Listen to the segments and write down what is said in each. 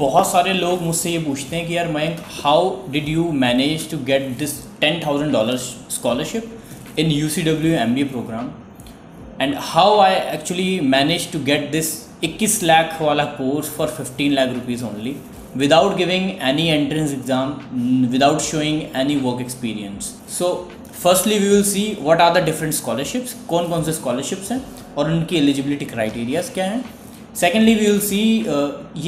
बहुत सारे लोग मुझसे ये पूछते हैं कि यार Mayank, how did you manage to get this $10,000 scholarship in UCW MBA program, and how I actually manage to get this 21 lakh वाला course for 15 lakh rupees only without giving any entrance exam, without showing any work experience. So firstly we will see what are the different scholarships, कौन कौन से scholarships हैं और उनकी eligibility criterias क्या हैं. Secondly we will see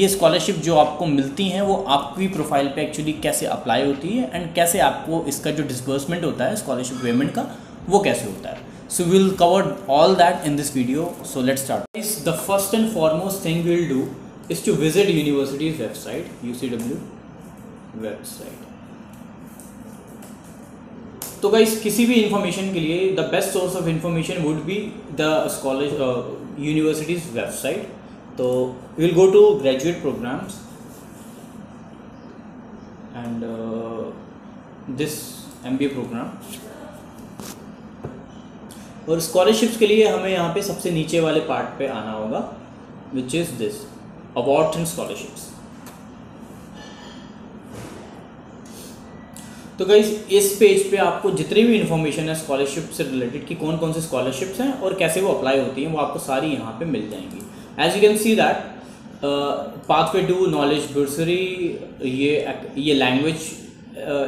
ये scholarship जो आपको मिलती हैं वो आपकी प्रोफाइल पे एक्चुअली कैसे अप्लाई होती है एंड कैसे आपको इसका जो डिसबर्समेंट होता है स्कॉलरशिप पेमेंट का वो कैसे होता है. So we will cover all that in this video. So let's start. The first and foremost thing we will do is to visit university's website, UCW website. तो गाइस किसी भी इंफॉर्मेशन के लिए the best source of information would be the universities website. तो we will go to graduate programs and this MBA program. और scholarships के लिए हमें यहाँ पे सबसे नीचे वाले पार्ट पे आना होगा, which is this awards and scholarships. तो गाइस इस पेज पे आपको जितनी भी इंफॉर्मेशन है स्कॉलरशिप से रिलेटेड कि कौन कौन से स्कॉलरशिप्स हैं और कैसे वो अप्लाई होती हैं वो आपको सारी यहाँ पे मिल जाएंगी. As you can see that pathway to knowledge bursary ये लैंग्वेज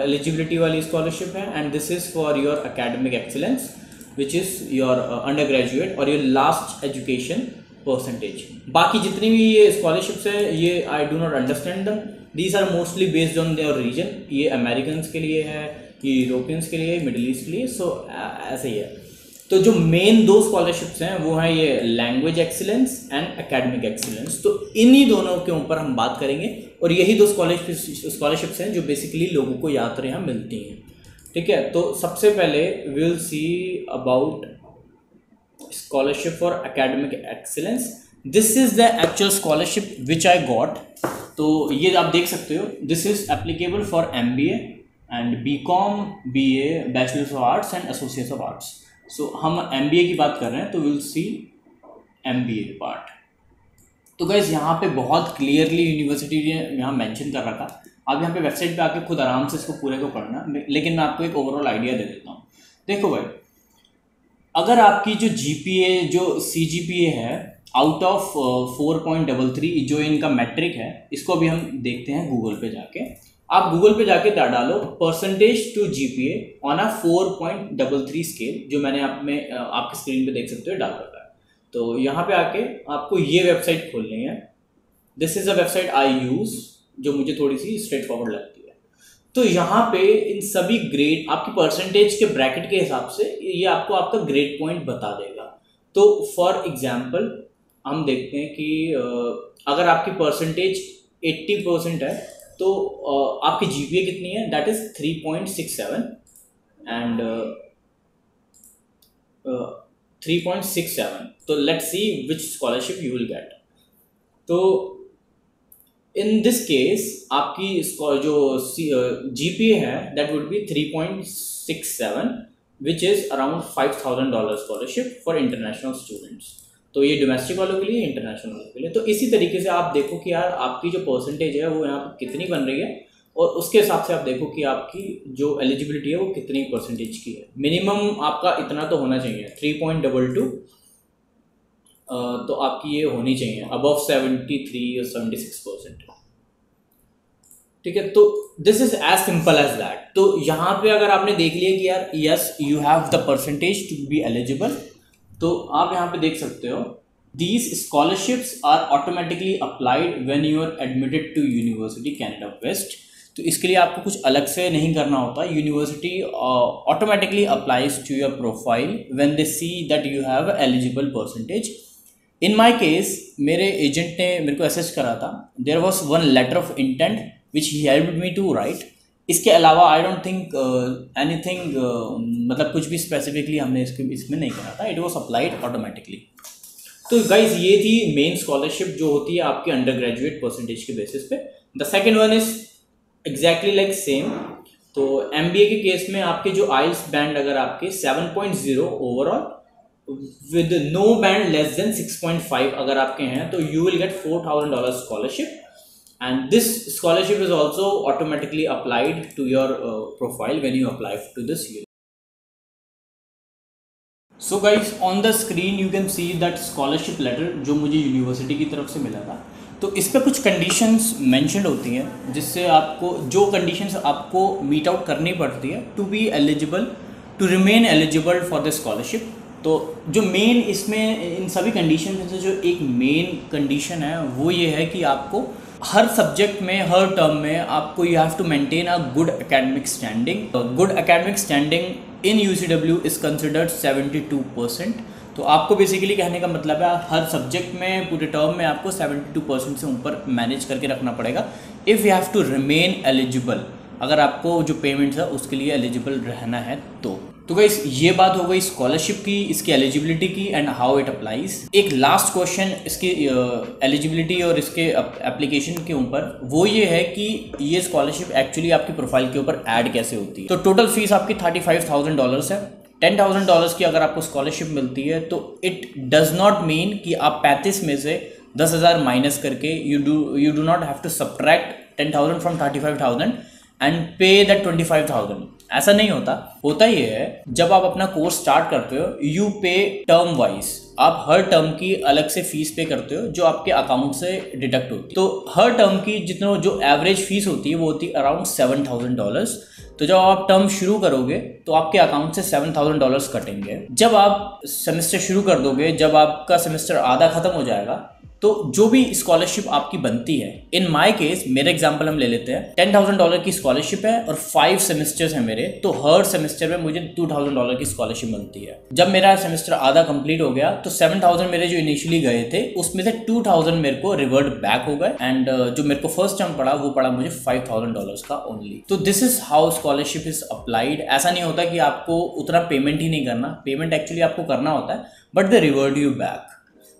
एलिजिबिलिटी वाली स्कॉलरशिप है and this is for your academic excellence which is your undergraduate और योर लास्ट एजुकेशन परसेंटेज. बाकी जितनी भी ये स्कॉलरशिप्स है ये I do not understand them. These are mostly based on their region. ये अमेरिकन्स के लिए है, ये यूरोपियंस के लिए, मिडिल ईस्ट के लिए. सो ऐसे ही है. तो जो मेन दो स्कॉलरशिप्स हैं वो हैं ये language excellence and academic excellence. तो इन्हीं दोनों के ऊपर हम बात करेंगे और यही दो स्कॉलरशिप्स हैं जो बेसिकली लोगों को यात्रा यहाँ मिलती हैं. ठीक है. तो सबसे पहले we will see about scholarship for academic excellence. This is the actual scholarship which I got. तो ये आप देख सकते हो, this is applicable for MBA and BCom, BA, Bachelor of Arts and Associates of Arts. So हम MBA की बात कर रहे हैं तो we'll see MBA part. तो guys यहाँ पे बहुत क्लियरली यूनिवर्सिटी ने यहाँ मेंशन कर रखा. आप यहाँ पे वेबसाइट पे आके खुद आराम से इसको पूरे को पढ़ना, लेकिन मैं आपको एक ओवरऑल आइडिया दे देता हूँ. देखो भाई, अगर आपकी जो GPA जो CGPA है आउट ऑफ 4.33 जो इनका मैट्रिक है, इसको अभी हम देखते हैं गूगल पे जाके. आप गूगल पे जाके डालो percentage to GPA on a 4.33 scale, जो मैंने आपकी स्क्रीन पे देख सकते हो डाल रखा है. तो यहाँ पे आके आपको ये वेबसाइट खोलनी है. This is a website I use जो मुझे थोड़ी सी स्ट्रेट फॉरवर्ड लगती है. तो यहाँ पे इन सभी ग्रेड आपकी परसेंटेज के ब्रैकेट के हिसाब से ये आपको आपका ग्रेड पॉइंट बता देगा. तो फॉर एग्जांपल हम देखते हैं कि अगर आपकी परसेंटेज 80% है तो आपकी GPA कितनी है, दैट इज 3.67 एंड 3.67. तो let's see which scholarship you will get. तो इन दिस केस आपकी जो GPA है that would be 3.67 which is around $5,000 scholarship for international students. तो ये डोमेस्टिक वालों के लिए, इंटरनेशनल वालों के लिए. तो इसी तरीके से आप देखो कि यार आपकी जो परसेंटेज है वो यहाँ पर कितनी बन रही है और उसके हिसाब से आप देखो कि आपकी जो एलिजिबिलिटी है वो कितनी परसेंटेज की है. मिनिमम आपका इतना तो होना चाहिए 3.22. तो आपकी ये होनी चाहिए अबव 73 और 76%. ठीक है. तो this is as simple as that. तो यहाँ पे अगर आपने देख लिया कि यार yes you have the percentage to be eligible, तो आप यहाँ पे देख सकते हो these scholarships are automatically applied when you are admitted to university Canada West. तो इसके लिए आपको कुछ अलग से नहीं करना होता. University automatically applies to your profile when they see that you have eligible percentage. In my case मेरे एजेंट ने मेरे को असेस करा था. There was one letter of intent which he helped me to write. इसके अलावा I don't think anything, मतलब कुछ भी स्पेसिफिकली हमने इसमें नहीं करा था. It was applied automatically. तो गाइज ये थी मेन स्कॉलरशिप जो होती है आपके अंडर ग्रेजुएट परसेंटेज के बेसिस पे. The second one is exactly like same. तो MBA के केस में आपके जो आइल्स बैंड अगर आपके 7.0 overall with no band less than 6.5 अगर आपके हैं तो you will get $4,000 scholarship. and this scholarship is also automatically applied to your profile when you apply to this year. So guys, on the screen you can see that scholarship letter जो मुझे university की तरफ से मिला था। तो इस पर कुछ कंडीशंस मेंशन्ड होती हैं जिससे आपको जो कंडीशंस आपको मीट आउट करनी पड़ती है to be eligible, to remain eligible for the scholarship. तो जो मेन इसमें इन सभी कंडीशन में से जो एक मेन कंडीशन है वो ये है कि आपको हर सब्जेक्ट में, हर टर्म में आपको you have to maintain a good academic standing. Good academic standing in UCW is considered 72%। तो आपको बेसिकली कहने का मतलब है हर सब्जेक्ट में, पूरे टर्म में आपको 72% से ऊपर मैनेज करके रखना पड़ेगा if you have to remain eligible, अगर आपको जो पेमेंट्स है उसके लिए एलिजिबल रहना है तो गाइस ये बात हो गई स्कॉलरशिप की, इसकी एलिजिबिलिटी की एंड हाउ इट अप्लाइज। एक लास्ट क्वेश्चन इसकी एलिजिबिलिटी और इसके एप्लीकेशन के ऊपर, वो ये है कि ये स्कॉलरशिप एक्चुअली आपकी प्रोफाइल के ऊपर ऐड कैसे होती है। तो टोटल फीस आपकी $35,000 है। $10,000 की अगर आपको स्कॉलरशिप मिलती है तो इट डज नॉट मीन कि आप 35 में से 10,000 माइनस करके you do not have to subtract 10,000 from 35,000 and pay that 25,000। ऐसा नहीं होता। होता ये है जब आप अपना कोर्स स्टार्ट करते हो यू पे टर्म वाइज, आप हर टर्म की अलग से फीस पे करते हो जो आपके अकाउंट से डिडक्ट होती है। तो हर टर्म की जितना जो एवरेज फीस होती है वो होती है अराउंड $7,000। तो जब आप टर्म शुरू करोगे तो आपके अकाउंट से $7,000 कटेंगे। जब आप सेमेस्टर शुरू कर दोगे, जब आपका सेमेस्टर आधा खत्म हो जाएगा, तो जो भी स्कॉलरशिप आपकी बनती है, इन माय केस मेरे एग्जांपल हम ले लेते हैं, $10,000 की स्कॉलरशिप है और 5 सेमेस्टर्स हैं मेरे, तो हर सेमेस्टर में मुझे $2,000 की स्कॉलरशिप मिलती है। जब मेरा सेमेस्टर आधा कंप्लीट हो गया तो 7,000 मेरे जो इनिशियली गए थे उसमें से 2,000 मेरे को रिवर्ट बैक हो गए एंड जो मेरे को फर्स्ट टर्म पड़ा वो पड़ा मुझे $5,000 का ओनली। तो this is how scholarship is applied. ऐसा नहीं होता कि आपको उतना पेमेंट ही नहीं करना, पेमेंट एक्चुअली आपको करना होता है but they revert you back.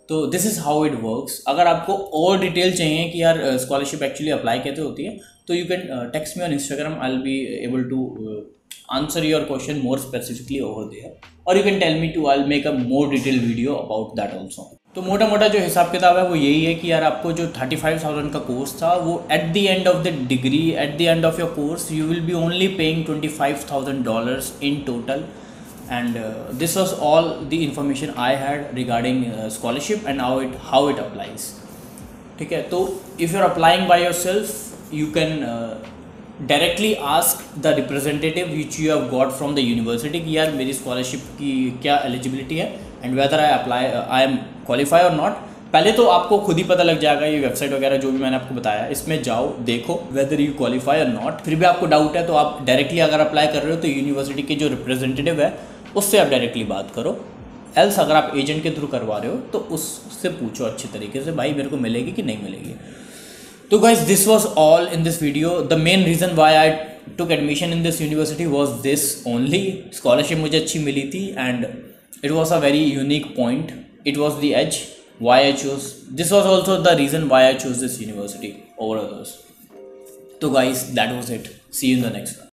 तो this is how it works. अगर आपको और डिटेल चाहिए कि यार स्कॉलरशिप एक्चुअली अप्लाई कैसे होती है तो you can text me on Instagram, I will be able to answer your question more specifically over there, और you can tell me too, I will make a more detail video about that also. तो मोटा मोटा जो हिसाब किताब है वो यही है कि यार आपको जो 35,000 का कोर्स था वो at the end of the degree, at the end of your course you will be only paying $25,000 in total। And this was all the information I had regarding scholarship and how it applies। ठीक है, तो if you're applying by yourself you can directly ask the representative which you have got from the university कि यार मेरी scholarship की क्या eligibility है and whether I am qualify or not। पहले तो आपको खुद ही पता लग जाएगा, ये वेबसाइट वगैरह जो भी मैंने आपको बताया इसमें जाओ, देखो वेदर यू क्वालिफाई और नॉट। फिर भी आपको डाउट है तो आप डायरेक्टली अगर अप्लाई कर रहे हो तो यूनिवर्सिटी के जो रिप्रेजेंटेटिव है उससे आप डायरेक्टली बात करो। एल्स अगर आप एजेंट के थ्रू करवा रहे हो तो उससे पूछो अच्छी तरीके से, भाई मेरे को मिलेगी कि नहीं मिलेगी। तो guys this was all in this video. The main reason why I took admission in this university was this only. Scholarship मुझे अच्छी मिली थी and it was a very unique point, it was the edge why I chose, this was also the reason why I chose this university over others। So guys, that was it, see you in the next one।